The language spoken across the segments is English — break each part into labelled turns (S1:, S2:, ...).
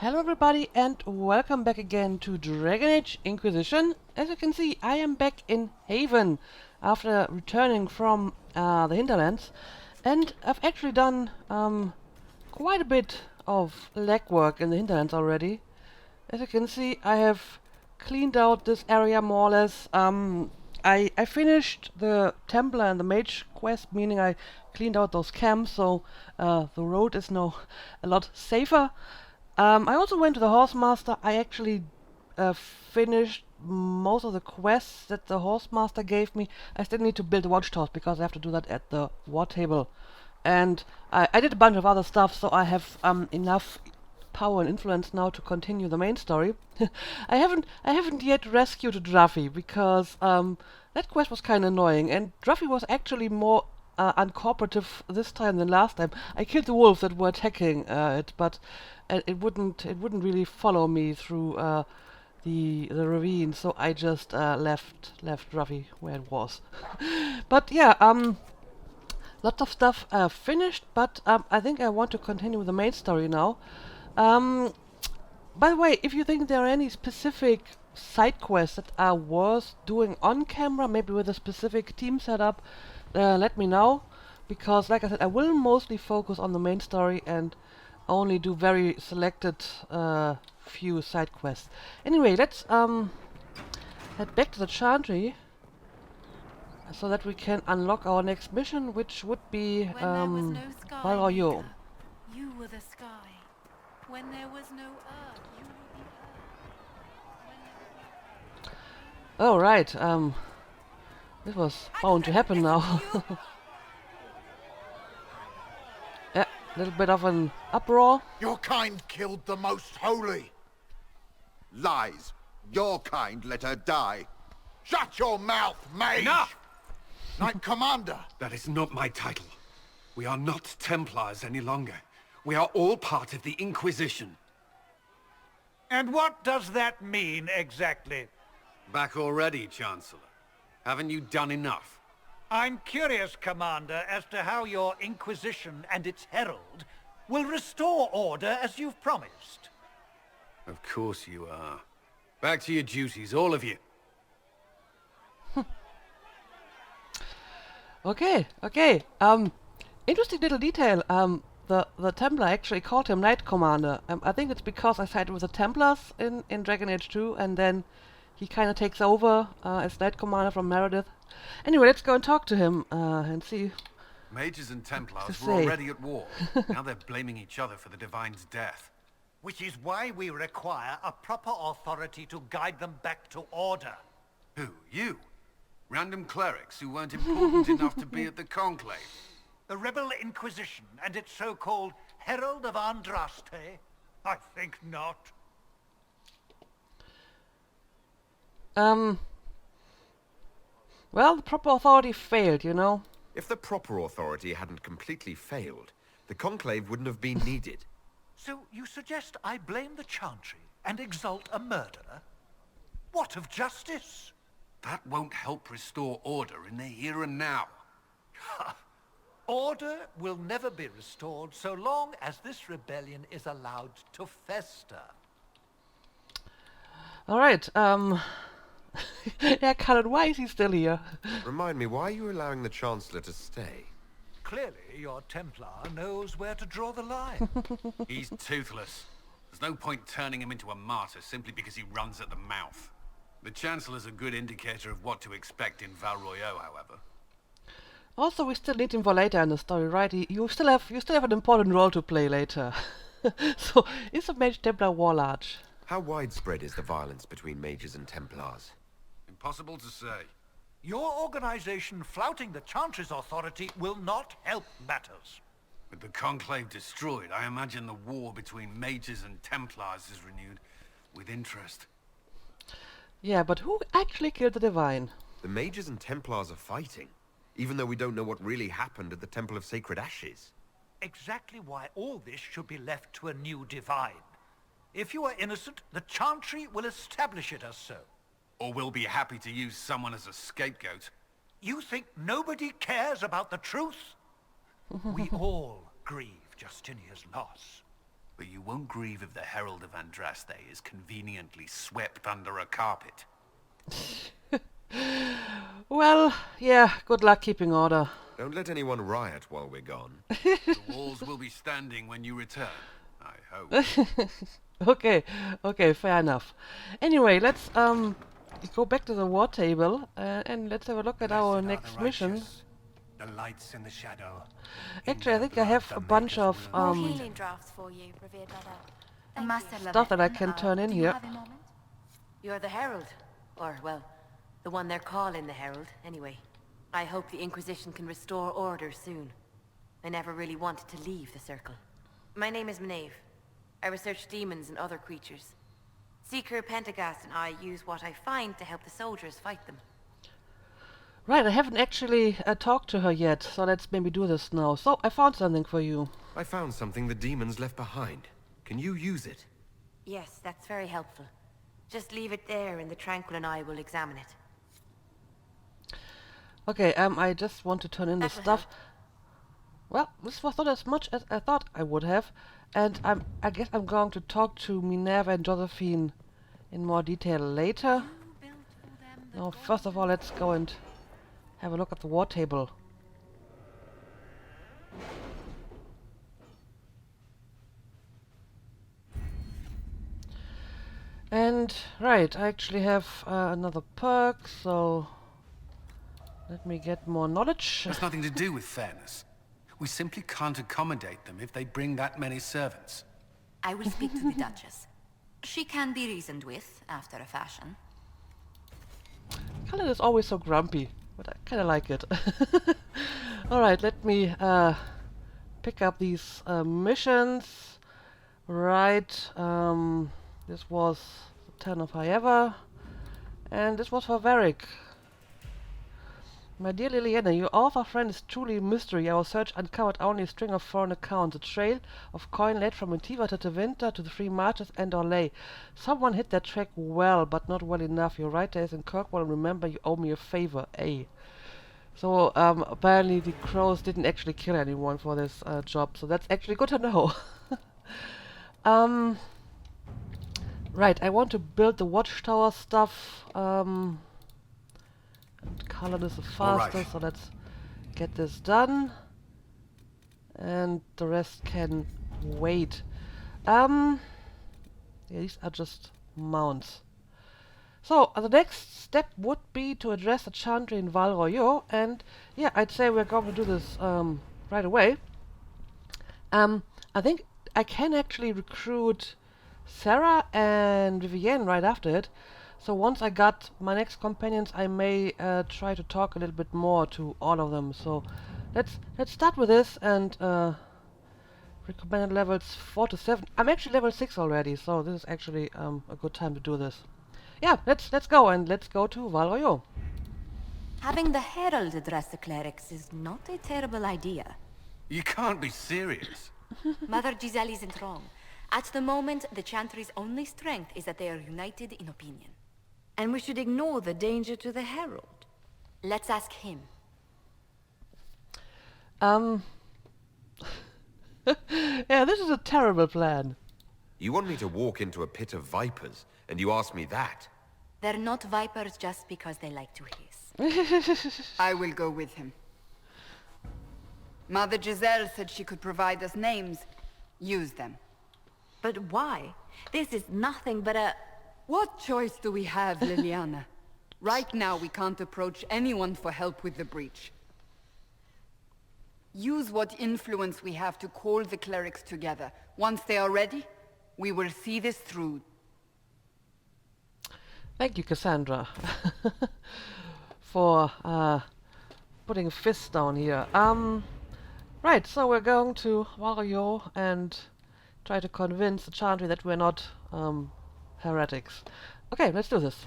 S1: Hello everybody and welcome back again to Dragon Age Inquisition. As you can see, I am back in Haven after returning from the hinterlands, and I've actually done quite a bit of legwork in the hinterlands already. As you can see, I have cleaned out this area more or less. I finished the Templar and the Mage quest, meaning I cleaned out those camps, so the road is now a lot safer. I also went to the Horsemaster. I actually finished most of the quests that the Horsemaster gave me. I still need to build watchtowers because I have to do that at the war table. And I did a bunch of other stuff, so I have enough power and influence now to continue the main story. I haven't yet rescued Druffy because that quest was kind of annoying, and Druffy was actually more uncooperative this time than last time. I killed the wolves that were attacking it, but it wouldn't really follow me through the ravine, so I just left Druffy where it was. But yeah, lots of stuff finished, but I think I want to continue with the main story now. Um, by the way, if you think there are any specific side quests that are worth doing on camera, maybe with a specific team setup, let me know. Because, like I said, I will mostly focus on the main story and only do very selected few side quests. Anyway, let's head back to the Chantry so that we can unlock our next mission, which would be
S2: When there was no sky,
S1: where are you?
S2: Mika, you were the sky. When there was no earth, you were the earth. When there was no
S1: Oh right, this was bound to happen now. Yeah, a little bit of an uproar.
S3: Your kind killed the most holy. Lies. Your kind let her die. Shut your mouth, mage!
S4: Enough!
S3: Knight Commander!
S4: That is not my title. We are not Templars any longer. We are all part of the Inquisition.
S5: And what does that mean, exactly?
S4: Back already, Chancellor. Haven't you done enough?
S5: I'm curious, Commander, as to how your Inquisition and its herald will restore order as you've promised.
S4: Of course you are. Back to your duties, all of you.
S1: Okay. Interesting little detail. The Templar actually called him Knight Commander. I think it's because I sided with the Templars in Dragon Age 2, and then he kind of takes over as Knight Commander from Meredith. Anyway, let's go and talk to him and see.
S4: Mages and Templars
S1: To
S4: were
S1: say.
S4: already at war. Now they're blaming each other for the Divine's death.
S5: Which is why we require a proper authority to guide them back to order.
S4: Who? You? Random clerics who weren't important enough to be at the Conclave?
S5: The Rebel Inquisition and its so-called Herald of Andraste? I think not.
S1: Well, the proper authority failed, you know.
S6: If the proper authority hadn't completely failed, the conclave wouldn't have been needed.
S5: So you suggest I blame the Chantry and exalt a murderer? What of justice?
S4: That won't help restore order in the here and now.
S5: Order will never be restored so long as this rebellion is allowed to fester.
S1: Alright, yeah, Cullen, why is he still here?
S6: Remind me, why are you allowing the Chancellor to stay?
S5: Clearly, your Templar knows where to draw the line.
S4: He's toothless. There's no point turning him into a martyr simply because he runs at the mouth. The Chancellor's a good indicator of what to expect in Val Royeaux, however.
S1: Also, we still need him for later in the story, right? You still have an important role to play later. So, is the Mage Templar war large?
S6: How widespread is the violence between mages and Templars?
S4: Impossible to say.
S5: Your organization flouting the Chantry's authority will not help matters.
S4: With the Conclave destroyed, I imagine the war between mages and Templars is renewed with interest.
S1: Yeah, but who actually killed the Divine?
S6: The mages and Templars are fighting, even though we don't know what really happened at the Temple of Sacred Ashes.
S5: Exactly why all this should be left to a new divine. If you are innocent, the Chantry will establish it as so.
S4: Or we'll be happy to use someone as a scapegoat.
S5: You think nobody cares about the truth? We all grieve Justinia's loss.
S4: But you won't grieve if the Herald of Andraste is conveniently swept under a carpet.
S1: Well, yeah, good luck keeping order.
S6: Don't let anyone riot while we're gone.
S4: The walls will be standing when you return, I hope.
S1: Okay, fair enough. Anyway, let's go back to the war table and let's have a look at our next mission.
S7: The lights in the shadow.
S1: Actually, I think I have a bunch of
S2: More healing drafts for you, revered mother. Master
S1: stuff that I can turn in here.
S8: You're the Herald. Or, well, the one they're calling the Herald, anyway. I hope the Inquisition can restore order soon. I never really wanted to leave the Circle. My name is Maeve. I research demons and other creatures. Seeker, Pentagast, and I use what I find to help the soldiers fight them.
S1: Right, I haven't actually talked to her yet, so let's maybe do this now. So, I found something for you.
S6: I found something the demons left behind. Can you use it?
S8: Yes, that's very helpful. Just leave it there and the Tranquil and I will examine it.
S1: Okay, I just want to turn in the
S8: That'll
S1: stuff. Well, this was not as much as I thought I would have, and I guess I'm going to talk to Minerva and Josephine in more detail later. Now, first of all, let's go and have a look at the war table. And, right, I actually have another perk, so let me get more knowledge.
S4: That's nothing to do with fairness. We simply can't accommodate them if they bring that many servants.
S9: I will speak to the Duchess. She can be reasoned with, after a fashion.
S1: Cullen is always so grumpy, but I kinda like it. Alright, let me pick up these missions. Right, this was the Town of High and this was for Varric. My dear Liliana, your author friend is truly a mystery. Our search uncovered only a string of foreign accounts. A trail of coin led from Antiva to Tevinter to the Free Marches and Orlais. Someone hit that track well, but not well enough. Your writer is in Kirkwall, and remember you owe me a favor, A. So, apparently the crows didn't actually kill anyone for this job, so that's actually good to know. Right, I want to build the watchtower stuff. And Cullen is the fastest, so let's get this done. And the rest can wait. Yeah, these are just mounts. So, the next step would be to address the Chantry in Val Royeaux, and yeah, I'd say we're going to do this right away. I think I can actually recruit Sarah and Vivienne right after it. So once I got my next companions, I may try to talk a little bit more to all of them. So let's start with this and recommended levels 4 to 7. I'm actually level 6 already, so this is actually a good time to do this. Yeah, let's go and let's go to Val Royeaux.
S9: Having the Herald address the clerics is not a terrible idea.
S4: You can't be serious.
S9: Mother Giselle isn't wrong. At the moment, the Chantry's only strength is that they are united in opinion.
S8: And we should ignore the danger to the Herald.
S9: Let's ask him.
S1: Yeah, this is a terrible plan.
S6: You want me to walk into a pit of vipers, and you ask me that?
S9: They're not vipers just because they like to hiss.
S10: I will go with him. Mother Giselle said she could provide us names. Use them.
S8: But why? This is nothing but a...
S10: What choice do we have, Liliana? Right now, we can't approach anyone for help with the breach. Use what influence we have to call the clerics together. Once they are ready, we will see this through.
S1: Thank you, Cassandra, for putting a fist down here. Right, so we're going to Val Royeaux and try to convince the Chantry that we're not heretics. Okay, let's do this.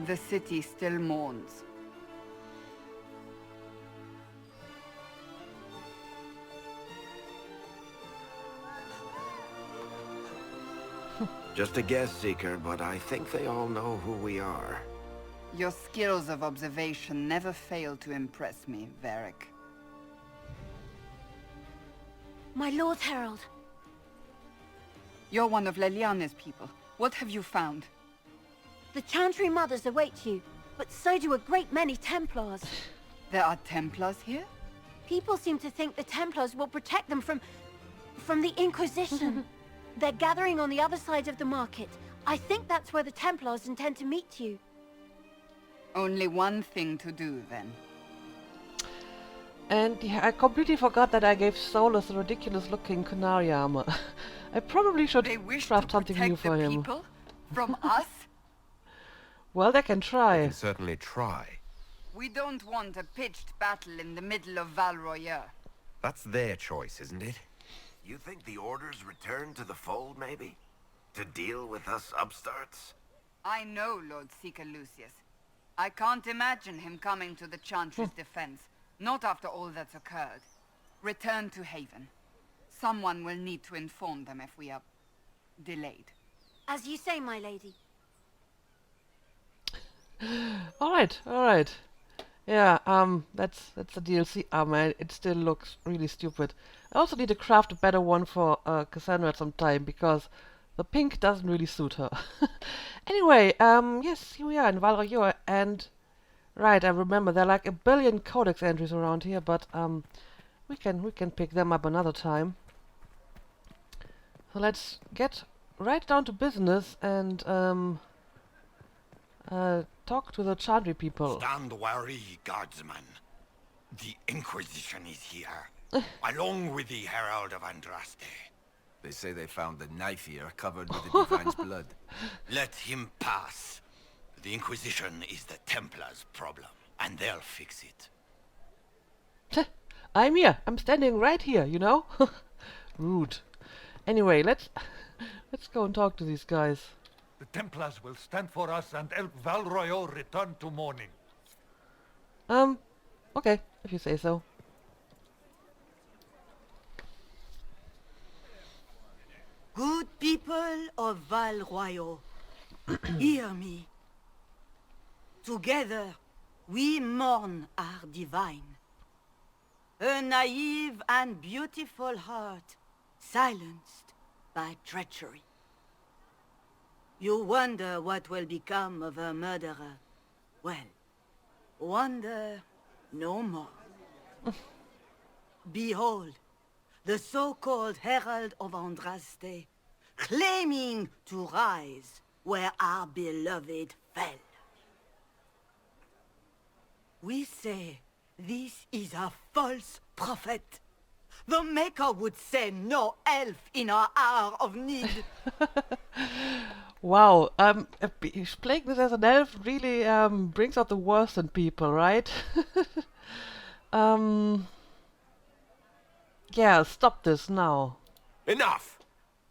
S10: The city still mourns.
S11: Just a guess, Seeker, but I think they all know who we are.
S10: Your skills of observation never fail to impress me, Varric.
S12: My Lord Herald.
S10: You're one of Leliana's people. What have you found?
S12: The Chantry Mothers await you, but so do a great many Templars.
S10: There are Templars here?
S12: People seem to think the Templars will protect them from the Inquisition. They're gathering on the other side of the market. I think that's where the Templars intend to meet you.
S10: Only one thing to do, then.
S1: And yeah, I completely forgot that I gave Solus a ridiculous-looking Canary armor. I probably should craft something new for him.
S10: People? From us?
S1: Well, they can try.
S6: They can certainly try.
S10: We don't want a pitched battle in the middle of Val Royer.
S6: That's their choice, isn't it?
S11: You think the Order's returned to the fold, maybe? To deal with us upstarts?
S10: I know Lord Seeker Lucius. I can't imagine him coming to the Chantry's defense. Not after all that's occurred. Return to Haven. Someone will need to inform them if we are delayed.
S12: As you say, my lady.
S1: Alright. Yeah, that's the DLC armor. It still looks really stupid. I also need to craft a better one for Cassandra at some time, because the pink doesn't really suit her. Anyway, yes, here we are in Val Royer, and right, I remember there are like a billion codex entries around here, but we can pick them up another time. So let's get right down to business and talk to the Chantry people.
S3: Stand wary, guardsman. The Inquisition is here, along with the Herald of Andraste.
S11: They say they found the knife here covered with the Divine's blood.
S3: Let him pass. The Inquisition is the Templars' problem, and they'll fix it.
S1: I'm here. I'm standing right here, you know? Rude. Anyway, let's go and talk to these guys.
S5: The Templars will stand for us and help Val Royer return to mourning.
S1: Okay, if you say so.
S13: Good people of Val Royer, hear me. Together, we mourn our divine. A naive and beautiful heart, silenced by treachery. You wonder what will become of a murderer. Well, wonder no more. Behold, the so-called Herald of Andraste, claiming to rise where our beloved fell. We say this is a false prophet. The Maker would send no elf in our hour of need.
S1: Wow, playing this as an elf really brings out the worst in people, right? Yeah, stop this now.
S6: Enough!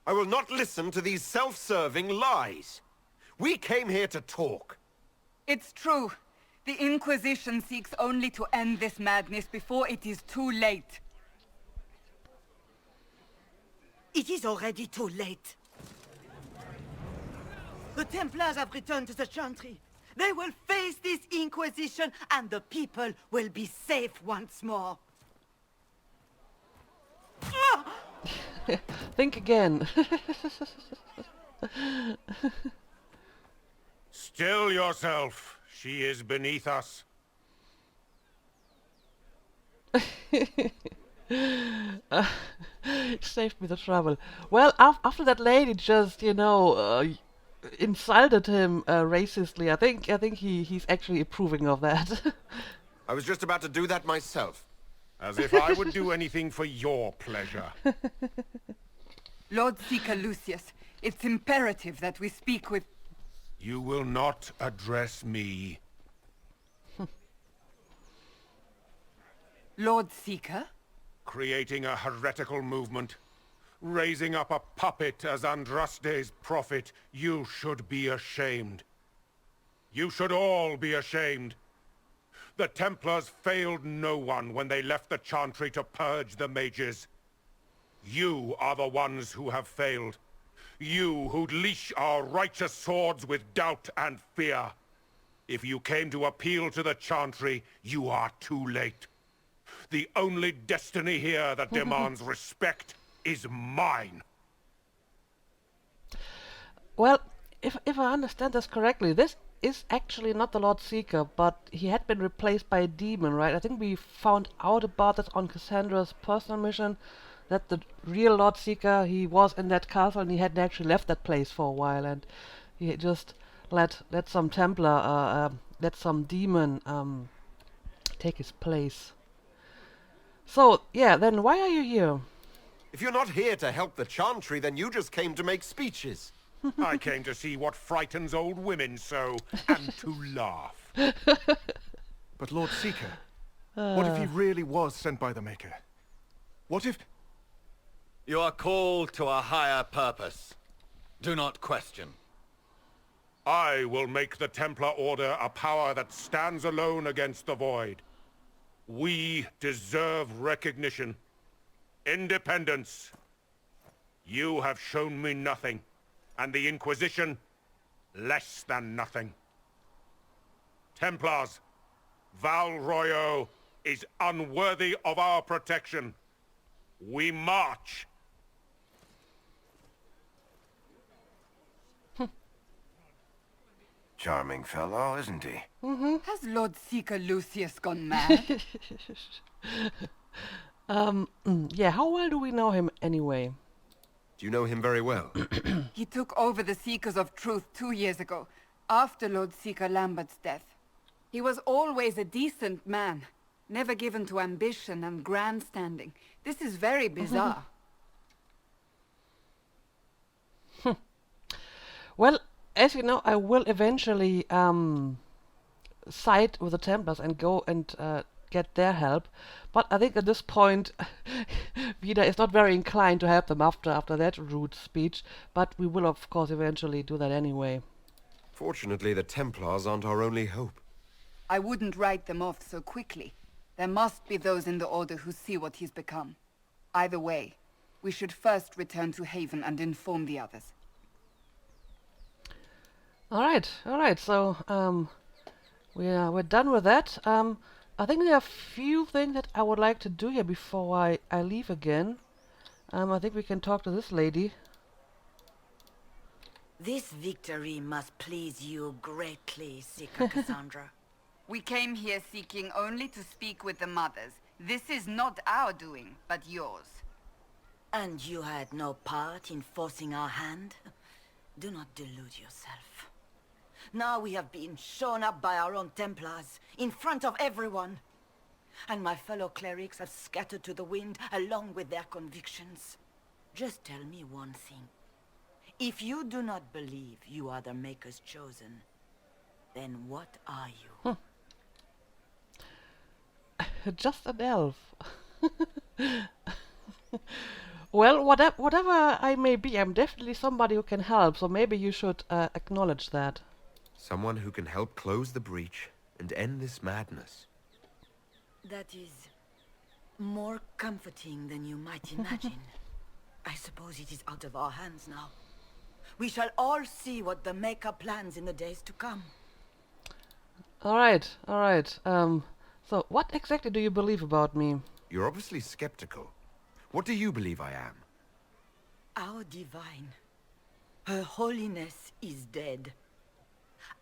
S6: I will not listen to these self-serving lies. We came here to talk.
S10: It's true. The Inquisition seeks only to end this madness before it is too late.
S13: It is already too late. The Templars have returned to the Chantry. They will face this Inquisition, and the people will be safe once more.
S1: Think again.
S7: Still yourself. She is beneath us.
S1: Saved me the trouble. Well, after that lady just, you know, insulted him racistly, I think he's actually approving of that.
S6: I was just about to do that myself.
S7: As if I would do anything for your pleasure.
S10: Lord Seeker Lucius, it's imperative that we speak with...
S7: You will not address me.
S10: Lord Seeker?
S7: Creating a heretical movement. Raising up a puppet as Andraste's prophet. You should be ashamed. You should all be ashamed. The Templars failed no one when they left the Chantry to purge the mages. You are the ones who have failed. You who'd leash our righteous swords with doubt and fear. If you came to appeal to the Chantry, you are too late. The only destiny here that demands respect is mine.
S1: Well, if I understand this correctly, this is actually not the Lord Seeker, but he had been replaced by a demon, right? I think we found out about that on Cassandra's personal mission, that the real Lord Seeker, he was in that castle and he hadn't actually left that place for a while, and he just let some Templar, let some demon take his place. So, yeah, then why are you here?
S6: If you're not here to help the Chantry, then you just came to make speeches.
S7: I came to see what frightens old women so, and to laugh.
S14: But Lord Seeker, what if he really was sent by the Maker? What if...
S15: You are called to a higher purpose. Do not question.
S7: I will make the Templar Order a power that stands alone against the Void. We deserve recognition. Independence. You have shown me nothing, and the Inquisition, less than nothing. Templars, Val Royeaux is unworthy of our protection. We march.
S11: Charming fellow, isn't he?
S10: Has Lord Seeker Lucius gone mad?
S1: Yeah, how well do we know him anyway?
S6: Do you know him very well?
S10: He took over the Seekers of Truth 2 years ago, after Lord Seeker Lambert's death. He was always a decent man, never given to ambition and grandstanding. This is very bizarre.
S1: Well, as you know, I will eventually side with the Templars and go and get their help. But I think at this point, Vida is not very inclined to help them after that rude speech. But we will, of course, eventually do that anyway.
S6: Fortunately, the Templars aren't our only hope.
S10: I wouldn't write them off so quickly. There must be those in the Order who see what he's become. Either way, we should first return to Haven and inform the others.
S1: All right. So we're done with that. I think there are a few things that I would like to do here before I leave again. I think we can talk to this lady.
S13: This victory must please you greatly, Seeker Cassandra.
S10: We came here seeking only to speak with the mothers. This is not our doing, but yours.
S13: And you had no part in forcing our hand? Do not delude yourself. Now we have been shown up by our own Templars, in front of everyone. And my fellow clerics have scattered to the wind along with their convictions. Just tell me one thing. If you do not believe you are the Maker's chosen, then what are you?
S1: Just an elf. Well, whatever I may be, I'm definitely somebody who can help, so maybe you should acknowledge that.
S6: Someone who can help close the breach and end this madness.
S13: That is more comforting than you might imagine. I suppose it is out of our hands now. We shall all see what the Maker plans in the days to come.
S1: All right. So what exactly do you believe about me?
S6: You're obviously skeptical. What do you believe I am?
S13: Our divine. Her holiness is dead.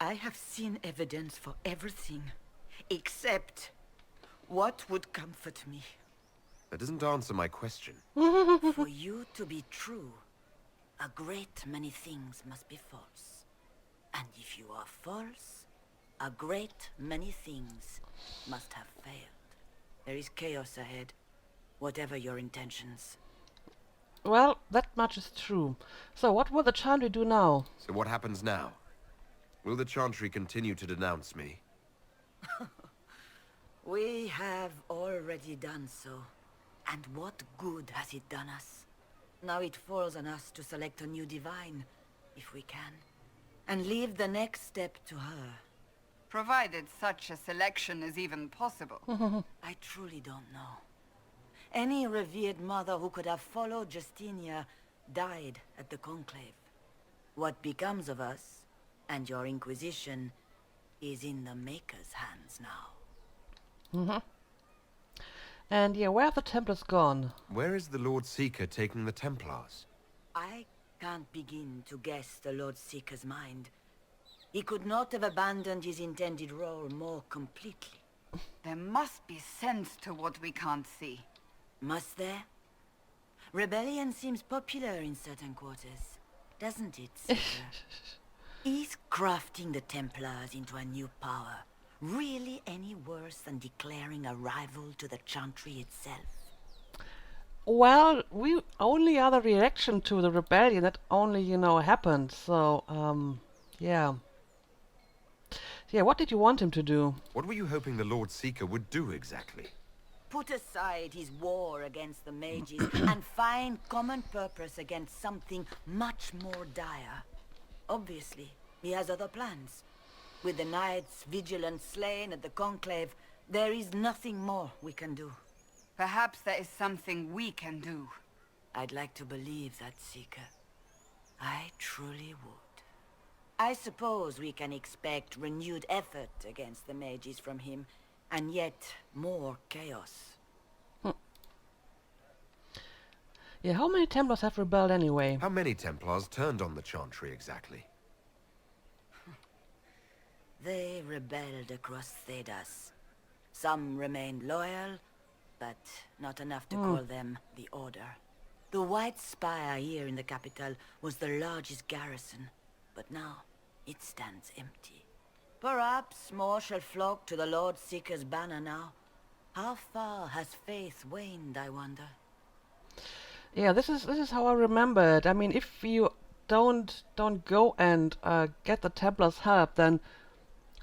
S13: I have seen evidence for everything, except what would comfort me.
S6: That doesn't answer my question.
S13: For you to be true, a great many things must be false. And if you are false, a great many things must have failed. There is chaos ahead, whatever your intentions.
S1: Well, that much is true. So what will the Chantry do now?
S6: So what happens now? Will the Chantry continue to denounce me?
S13: We have already done so. And what good has it done us? Now it falls on us to select a new divine, if we can. And leave the next step to her.
S10: Provided such a selection is even possible.
S13: I truly don't know. Any revered mother who could have followed Justinia died at the Conclave. What becomes of us, and your Inquisition, is in the Maker's hands now.
S1: And yeah, where have the Templars gone?
S6: Where is the Lord Seeker taking the Templars?
S13: I can't begin to guess the Lord Seeker's mind. He could not have abandoned his intended role more completely.
S10: There must be sense to what we can't see.
S13: Must there? Rebellion seems popular in certain quarters, doesn't it, Seeker? Is crafting the Templars into a new power really any worse than declaring a rival to the Chantry itself?
S1: Well, we only are the reaction to the rebellion that only, you know, happened. So, yeah. Yeah, what did you want him to do?
S6: What were you hoping the Lord Seeker would do exactly?
S13: Put aside his war against the mages and find common purpose against something much more dire. Obviously, he has other plans. With the knights vigilant slain at the Conclave, there is nothing more we can do.
S10: Perhaps there is something we can do.
S13: I'd like to believe that, Seeker. I truly would. I suppose we can expect renewed effort against the mages from him, and yet more chaos.
S1: Yeah, how many Templars have rebelled anyway?
S6: How many Templars turned on the Chantry exactly?
S13: They rebelled across Thedas. Some remained loyal, but not enough to call them the Order. The White Spire here in the capital was the largest garrison, but now it stands empty. Perhaps more shall flock to the Lord Seeker's banner now. How far has faith waned, I wonder?
S1: Yeah, this is how I remember it. I mean, if you don't go and get the Templars' help, then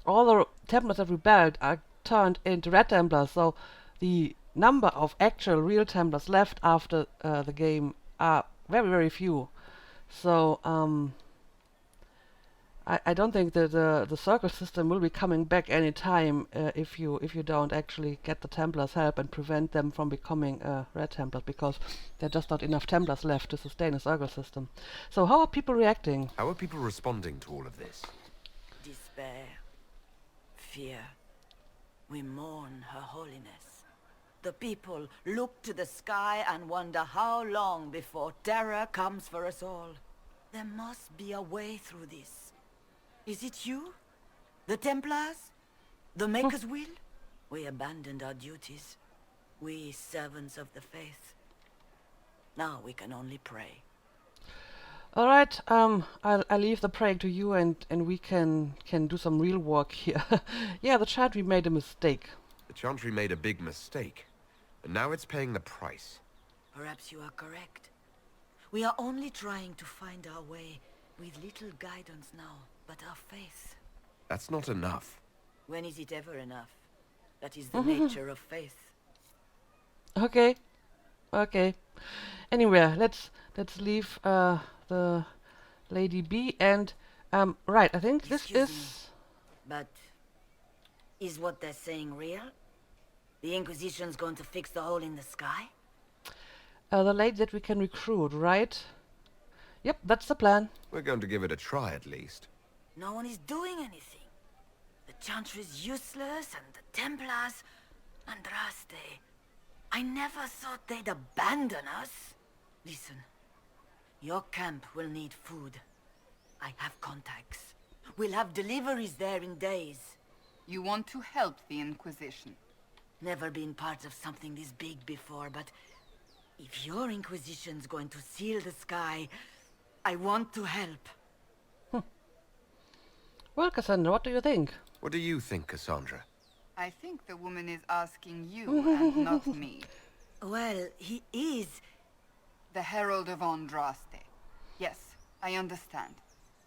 S1: all the Templars that rebelled are turned into Red Templars. So the number of actual real Templars left after the game are very, very few. So I don't think that the circle system will be coming back anytime if you don't actually get the Templars' help and prevent them from becoming Red Templars, because there are just not enough Templars left to sustain a circle system. So how are people reacting?
S6: How are people responding to all of this?
S13: Despair. Fear. We mourn Her Holiness. The people look to the sky and wonder how long before terror comes for us all. There must be a way through this. Is it you? The Templars? The Maker's will? We abandoned our duties. We servants of the faith. Now we can only pray.
S1: Alright, I'll leave the praying to you, and we can do some real work here. Yeah, the Chantry made a mistake.
S6: The Chantry made a big mistake, and now it's paying the price.
S13: Perhaps you are correct. We are only trying to find our way with little guidance now, but our faith.
S6: That's not enough.
S13: When is it ever enough? That is the nature of faith.
S1: Okay. Anyway, let's leave the Lady B, and right, I think this
S13: Excuse
S1: is...
S13: me, but is what they're saying real? The Inquisition's going to fix the hole in the sky?
S1: the lady that we can recruit, right? Yep, that's the plan.
S6: We're going to give it a try at least.
S13: No one is doing anything. The Chantry is useless, and the Templars... Andraste. I never thought they'd abandon us. Listen. Your camp will need food. I have contacts. We'll have deliveries there in days.
S10: You want to help the Inquisition?
S13: Never been part of something this big before, but... if your Inquisition's going to seal the sky, I want to help.
S1: Well, Cassandra, what do you think?
S6: What do you think, Cassandra?
S10: I think the woman is asking you and not me.
S13: Well, he is...
S10: The Herald of Andraste. Yes, I understand.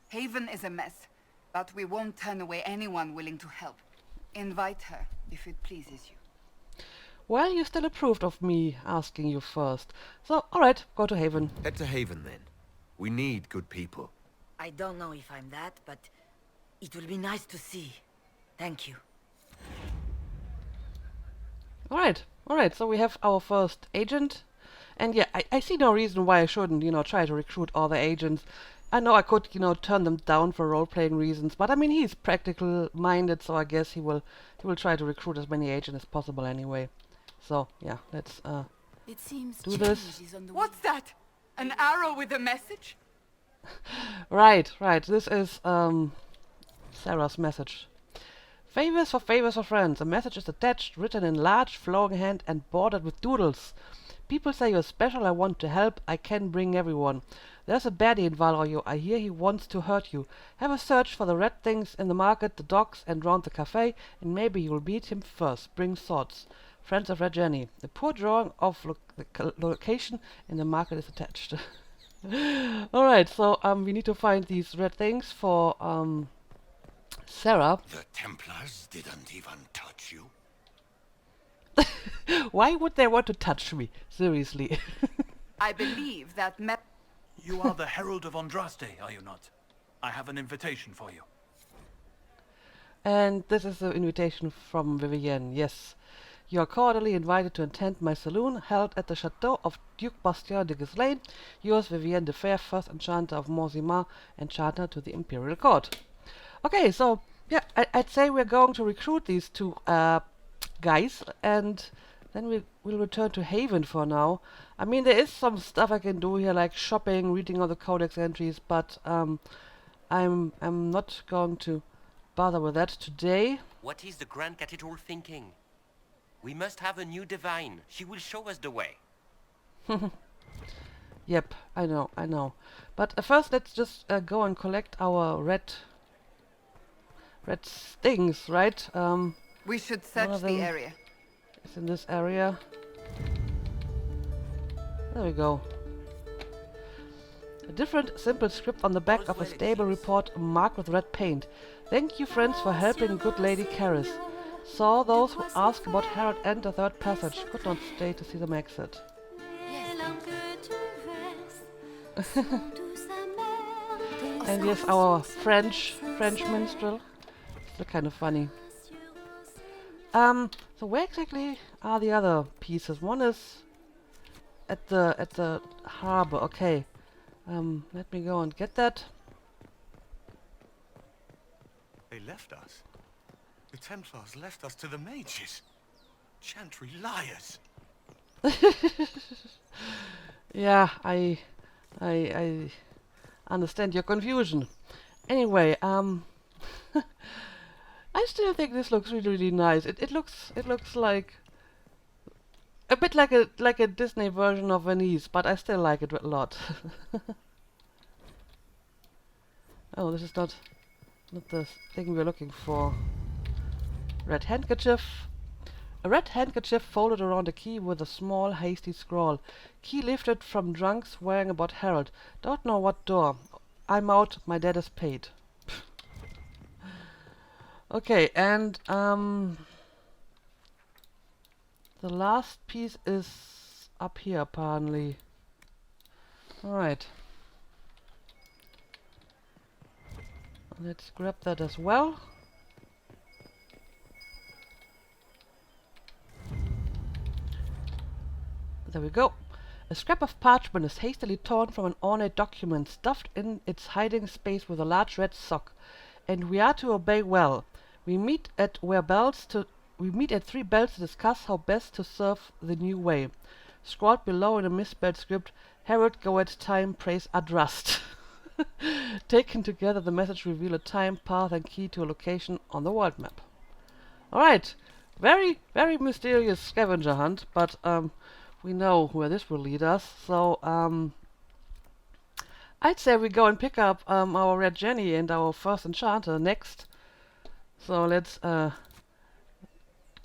S10: Haven is a mess, but we won't turn away anyone willing to help. Invite her, if it pleases you.
S1: Well, you still approved of me asking you first. So, alright, go to Haven.
S6: Head to Haven, then. We need good people.
S13: I don't know if I'm that, but... it will be nice to see. Thank you.
S1: Alright, so we have our first agent. And yeah, I see no reason why I shouldn't, try to recruit all the agents. I know I could, turn them down for role-playing reasons, but I mean, he's practical-minded, so I guess he will try to recruit as many agents as possible anyway. So, yeah, let's
S10: It seems
S1: do this.
S10: What's that? An arrow with a message?
S1: Right, this is, Sarah's message. Favors for friends. A message is attached, written in large, flowing hand and bordered with doodles. People say you're special, I want to help, I can bring everyone. There's a baddie in Valroyo, I hear he wants to hurt you. Have a search for the red things in the market, the docks, and round the cafe, and maybe you'll beat him first. Bring swords. Friends of Red Jenny. The poor drawing of the location in the market is attached. Alright, so we need to find these red things for Sarah.
S3: The Templars didn't even touch you.
S1: Why would they want to touch me? Seriously.
S10: I believe that
S16: You are the Herald of Andraste, are you not? I have an invitation for you.
S1: And this is the invitation from Vivienne, yes. You are cordially invited to attend my saloon, held at the chateau of Duke Bastien de Gislaine. Yours, Vivienne de Fer, first enchanter of Montzimar, enchanter to the Imperial Court. Okay, so, yeah, I'd say we're going to recruit these two guys, and then we'll return to Haven for now. I mean, there is some stuff I can do here, like shopping, reading all the codex entries, but I'm not going to bother with that today.
S17: What is the Grand Cathedral thinking? We must have a new divine. She will show us the way.
S1: Yep, I know. But first, let's just go and collect our red things, right?
S10: we should search the area.
S1: It's in this area. There we go. A different, simple script on the back of a stable report marked with red paint. Thank you, friends, for helping good Lady Caris. Saw those who asked about Harold and the third passage. Could not stay to see them exit. And yes, our French minstrel. Still kind of funny. So where exactly are the other pieces? One is at the harbor. Okay. Let me go and get that.
S7: They left us. The Templars left us to the mages. Chantry liars.
S1: Yeah, I understand your confusion. Anyway, I still think this looks really nice. It looks like a bit like a Disney version of Venice, but I still like it a lot. Oh, this is not the thing we're looking for. Red handkerchief. A red handkerchief folded around a key with a small, hasty scrawl. Key lifted from drunks wearing about Harold. Don't know what door. I'm out. My debt is paid. Okay, and the last piece is up here apparently. Alright. Let's grab that as well. There we go. A scrap of parchment is hastily torn from an ornate document, stuffed in its hiding space with a large red sock. And we are to obey well. We meet at 3 bells to discuss how best to serve the new way. Scrawled below in a misspelled script, Herald go at time, praise Adrust. Taken together, the message reveal a time, path, and key to a location on the world map. Alright, very, very mysterious scavenger hunt, but we know where this will lead us, so I'd say we go and pick up our Red Jenny and our first enchanter next. So let's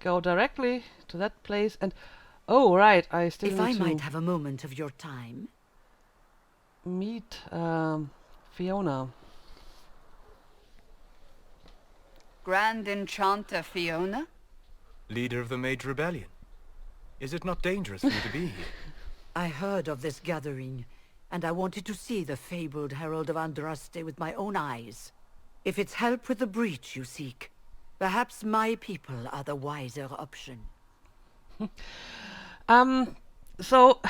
S1: go directly to that place and... Oh, right, I still
S18: If
S1: need
S18: I
S1: to
S18: might have a moment of your time.
S1: meet Fiona.
S10: Grand Enchanter Fiona?
S14: Leader of the Mage Rebellion. Is it not dangerous for you to be here?
S18: I heard of this gathering, and I wanted to see the fabled Herald of Andraste with my own eyes. If it's help with the breach you seek, Perhaps my people are the wiser option.
S1: So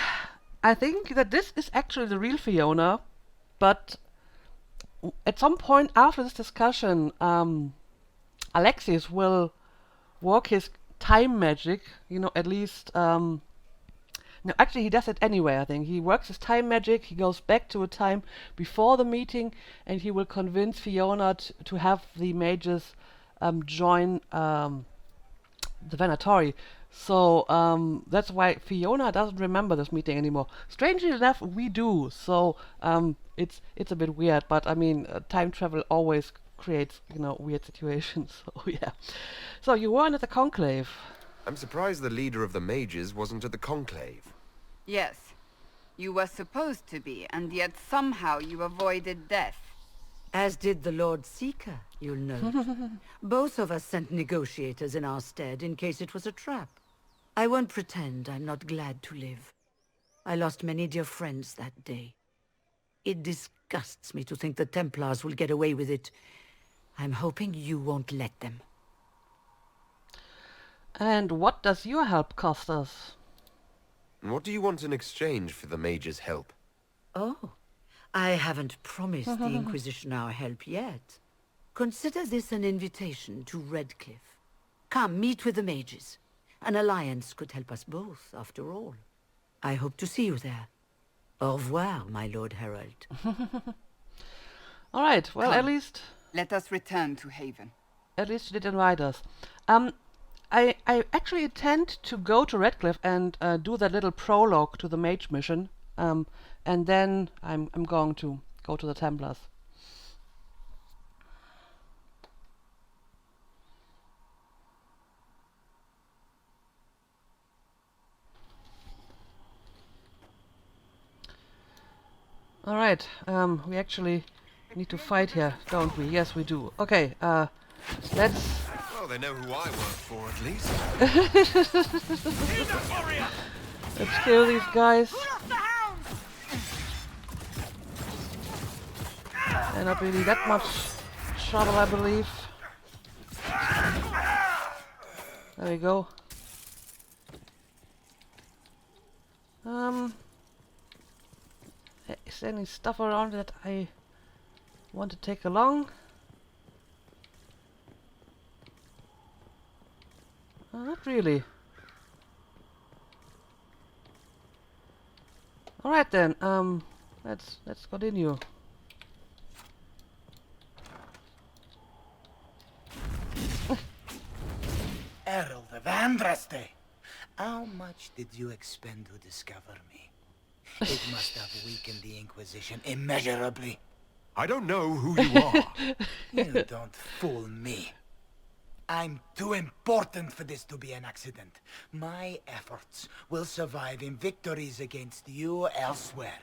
S1: I think that this is actually the real Fiona, but at some point after this discussion, Alexis will work his time magic, at least, no, actually he does it anyway, I think. He works his time magic, he goes back to a time before the meeting, and he will convince Fiona to have the mages join the Venatori. So that's why Fiona doesn't remember this meeting anymore. Strangely enough, we do. So it's a bit weird, but I mean, time travel always creates weird situations. So yeah. So you weren't at the conclave.
S6: I'm surprised the leader of the mages wasn't at the conclave.
S10: Yes. You were supposed to be, and yet somehow you avoided death.
S18: As did the Lord Seeker, you'll note. Both of us sent negotiators in our stead in case it was a trap. I won't pretend I'm not glad to live. I lost many dear friends that day. It disgusts me to think the Templars will get away with it. I'm hoping you won't let them.
S1: And what does your help cost us?
S6: And what do you want in exchange for the mage's help?
S18: Oh, I haven't promised the Inquisition our help yet. Consider this an invitation to Redcliffe. Come, meet with the mages. An alliance could help us both, after all. I hope to see you there. Au revoir, my Lord Herald.
S1: All right, well,
S10: Come.
S1: at least...
S10: Let us return to Haven.
S1: At least you did invite us. I actually intend to go to Redcliffe and do that little prologue to the mage mission. And then I'm going to go to the Templars. All right, we actually need to fight here, don't we? Yes, we do. Okay, let's...
S6: Well, they know who I work for, at least.
S1: Let's kill these guys. They're not really that much trouble, I believe. There we go. Is there any stuff around that I want to take along? Not really. All right then. Let's continue.
S19: Herald of Andraste, how much did you expend to discover me? It must have weakened the Inquisition immeasurably.
S6: I don't know who you are.
S19: You don't fool me. I'm too important for this to be an accident. My efforts will survive in victories against you elsewhere.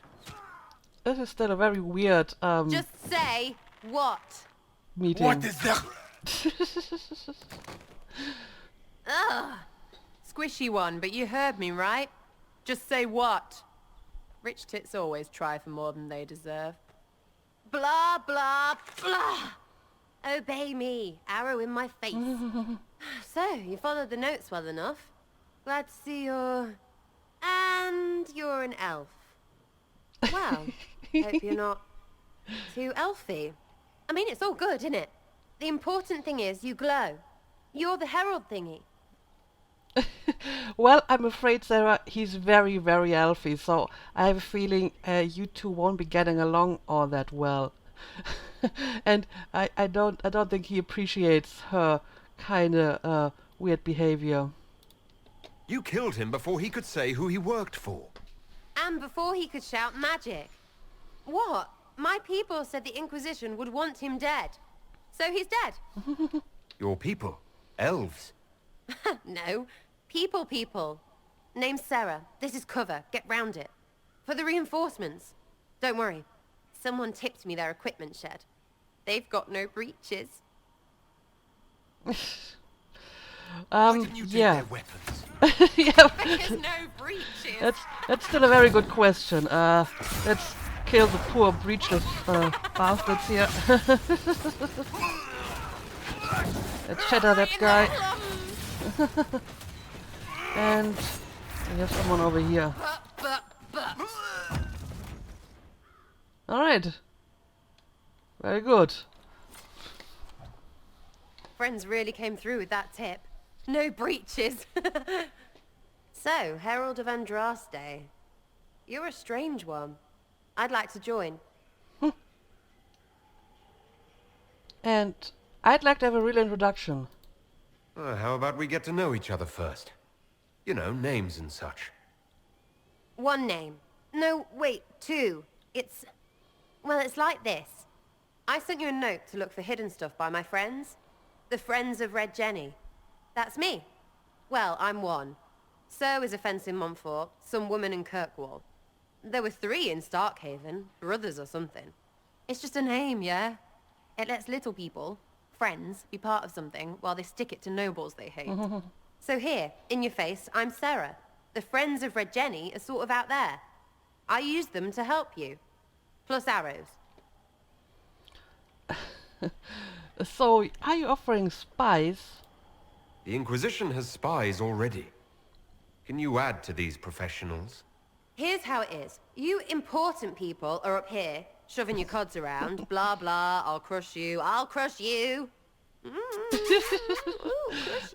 S1: This is still a very weird
S8: Just say what?
S1: meeting.
S19: What is that?
S8: Ugh. Squishy one, but you heard me, right? Just say what? Rich tits always try for more than they deserve. Blah, blah, blah. Obey me. Arrow in my face. So, you followed the notes well enough. Glad to see you're... And you're an elf. Well, hope you're not too elfy. I mean, it's all good, isn't it? The important thing is you glow. You're the herald thingy.
S1: Well, I'm afraid, Sarah, he's very, very elfy, so I have a feeling you two won't be getting along all that well. And I don't think he appreciates her kinda weird behavior.
S6: You killed him before he could say who he worked for.
S8: And before he could shout magic. What? My people said the Inquisition would want him dead. So he's dead.
S6: Your people? Elves?
S8: No. People. Name's Sarah. This is cover. Get round it. For the reinforcements. Don't worry. Someone tipped me their equipment shed. They've got no breaches.
S1: Yeah.
S19: Their weapons?
S1: Yeah.
S8: There's no breaches.
S1: That's still a very good question. Let's kill the poor breechless bastards here. Let's shatter that guy. And we have someone over here. Alright. Very good.
S8: Friends really came through with that tip. No breaches. So, Herald of Andraste. You're a strange one. I'd like to join.
S1: And I'd like to have a real introduction.
S6: How about we get to know each other first? You know, names and such.
S8: One name. No, wait, two. Well, it's like this. I sent you a note to look for hidden stuff by my friends. The Friends of Red Jenny. That's me. Well, I'm one. So is a fence in Montfort, some woman in Kirkwall. There were 3 in Starkhaven, brothers or something. It's just a name, yeah? It lets little people, friends, be part of something while they stick it to nobles they hate. So here, in your face, I'm Sarah. The Friends of Red Jenny are sort of out there. I use them to help you. Plus arrows.
S1: So, are you offering spies?
S6: The Inquisition has spies already. Can you add to these professionals?
S8: Here's how it is. You important people are up here, shoving your cods around. Blah, blah, I'll crush you.
S1: Oh,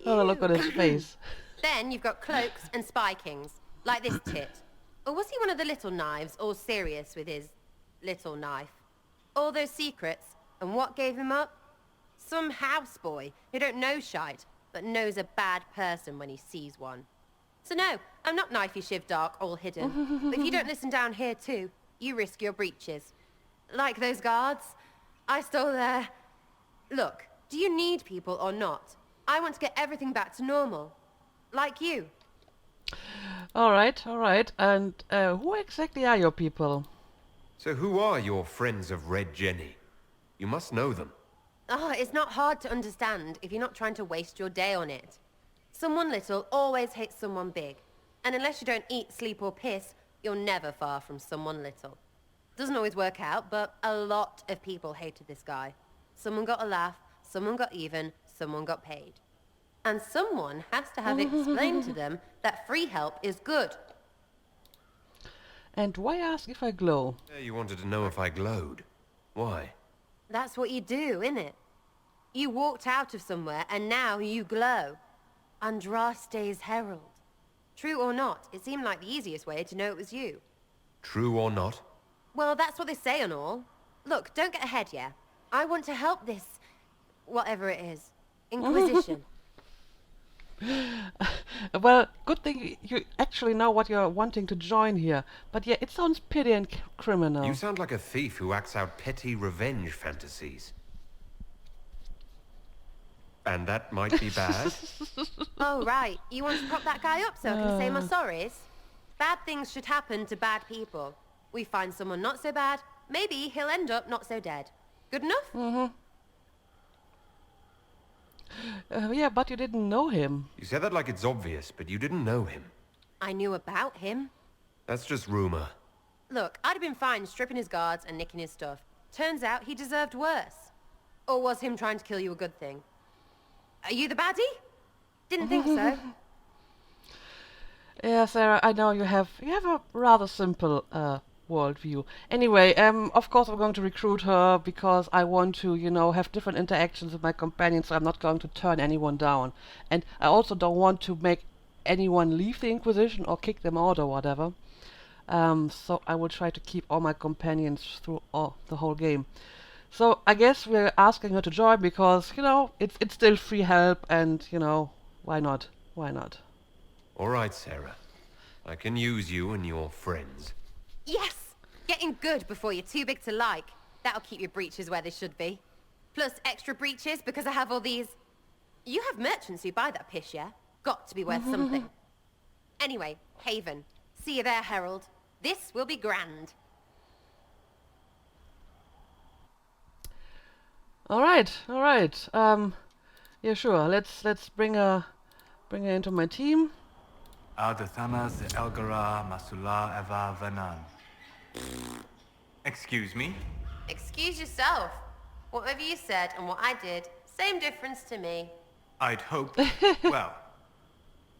S1: look at his face.
S8: Then you've got cloaks and spy kings, like this tit. Or was he one of the little knives, all serious with his little knife? All those secrets, and what gave him up? Some houseboy who don't know shite, but knows a bad person when he sees one. So no, I'm not knifey shiv dark, all hidden. But if you don't listen down here too, you risk your breeches. Like those guards, I stole their... Look, do you need people or not? I want to get everything back to normal. Like you.
S1: Alright. And who exactly are your people?
S6: So who are your Friends of Red Jenny? You must know them.
S8: Oh, it's not hard to understand if you're not trying to waste your day on it. Someone little always hates someone big. And unless you don't eat, sleep or piss, you're never far from someone little. Doesn't always work out, but a lot of people hated this guy. Someone got a laugh, someone got even, someone got paid. And someone has to have it explained to them that free help is good.
S1: And why ask if I glow?
S6: You wanted to know if I glowed. Why?
S8: That's what you do, innit? You walked out of somewhere and now you glow. Andraste's herald. True or not, it seemed like the easiest way to know it was you.
S6: True or not?
S8: Well, that's what they say and all. Look, don't get ahead, yeah? I want to help this... whatever it is. Inquisition.
S1: Well, good thing you actually know what you're wanting to join here. But yeah, it sounds petty and criminal.
S6: You sound like a thief who acts out petty revenge fantasies. And that might be bad?
S8: Oh, right. You want to prop that guy up so I can say my sorries? Bad things should happen to bad people. We find someone not so bad, maybe he'll end up not so dead. Good enough?
S1: Yeah, but you didn't know him.
S6: You said that like it's obvious, but you didn't know him.
S8: I knew about him.
S6: That's just rumor.
S8: Look, I'd have been fine stripping his guards and nicking his stuff. Turns out he deserved worse. Or was him trying to kill you a good thing? Are you the baddie? Didn't think so.
S1: Yeah, Sarah, I know you have a rather simple worldview. Anyway, of course I'm going to recruit her because I want to, have different interactions with my companions, so I'm not going to turn anyone down. And I also don't want to make anyone leave the Inquisition or kick them out or whatever. So I will try to keep all my companions through the whole game. So I guess we're asking her to join because, it's still free help and, why not? Why not?
S6: All right, Sarah. I can use you and your friends.
S8: Yes! Getting good before you're too big to like. That'll keep your breeches where they should be. Plus extra breeches because I have all these... You have merchants who buy that piss, yeah? Got to be worth something. Anyway, Haven. See you there, Herald. This will be grand.
S1: All right. Yeah, sure. Let's bring her into my team.
S20: Aldathanas Elgara Masula Eva Vanan. Excuse me?
S8: Excuse yourself. Whatever you said and what I did, same difference to me.
S20: I'd hope. Well,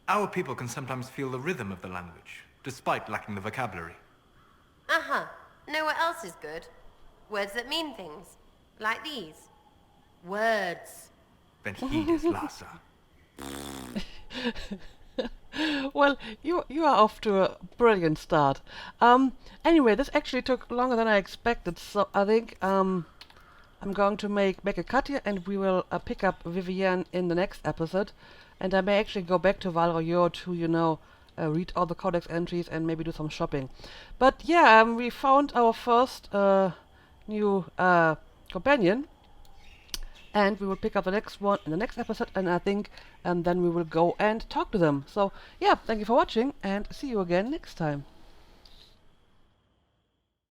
S20: our people can sometimes feel the rhythm of the language, despite lacking the vocabulary.
S21: Uh-huh. Know what else is good? Words that mean things. Like these. Words.
S20: Then heed us, Lhasa.
S1: Well, you are off to a brilliant start. Anyway, this actually took longer than I expected, so I think I'm going to make a cut here, and we will pick up Vivienne in the next episode, and I may actually go back to Val Royeaux to, you know, read all the codex entries and maybe do some shopping. But yeah, we found our first new companion, and we will pick up the next one in the next episode, and I think then we will go and talk to them. So yeah, thank you for watching, and see you again next time.